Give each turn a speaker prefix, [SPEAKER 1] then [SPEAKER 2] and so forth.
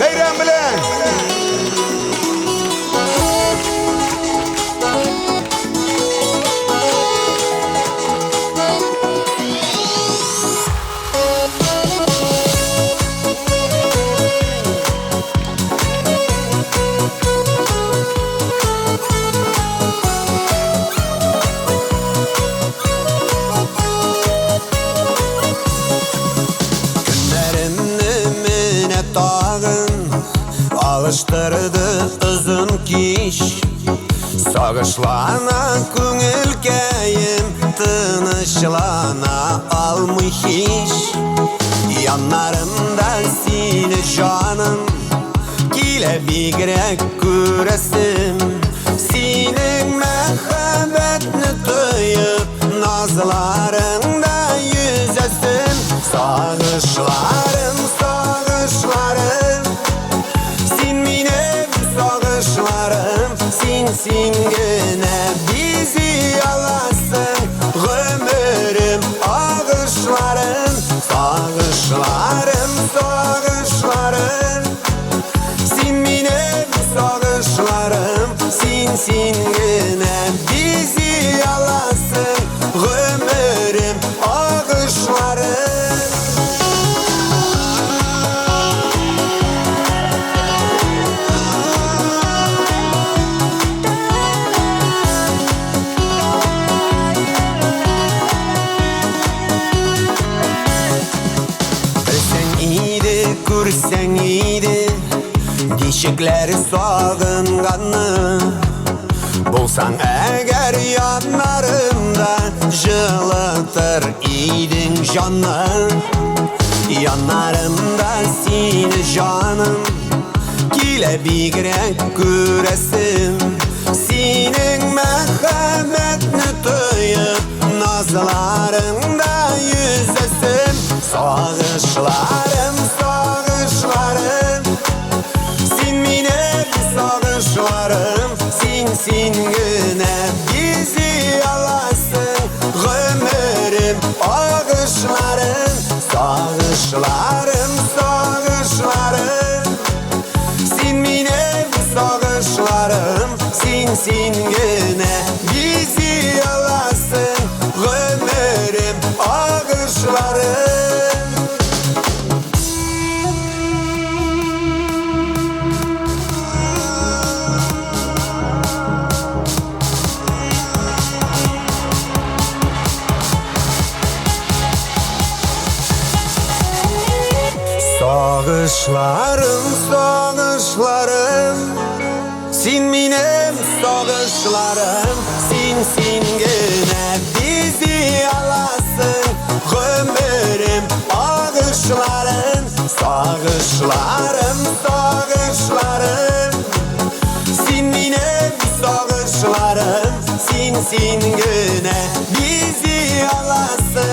[SPEAKER 1] Beyran bilen.
[SPEAKER 2] Alıştırdı uzun kiş Sağışlana köngülkeyim Tınışlana almış iş Yanlarımda seni canım Kile bigrek küresim Senin mehabbetini duyup Nazlarında yüzesim Sağışlarım, sağışlarım Sen gene bizi alasın Ömrüm ağışlarım Sağışlarım, sağışlarım Sen benim sağışlarım Sen gene bizi alasın Ömrüm ağışlarım Görsen iyiydi Dişikleri sağınganı Bulsan eğer yanlarımda Jılıtır iydin canı Yanlarımda seni canım Kile bigrek küresim Senin mehabbetini duyup Nazlarında yüzesim Sağışlarım, sağışlarım Sen benim sağışlarım Sen güne bizi alasın Ömrüm ağışlarım Sağışlarım, sağışlarım Sen benim sağışlarım Sen güne bizi alasın Ömrüm ağışlarım Sağışlarım, sağışlarım Sen benim sağışlarım Sen gene bizi alasın Ömrüm ağışlarım Sağışlarım, sağışlarım Sen benim sağışlarım Sen gene bizi alasın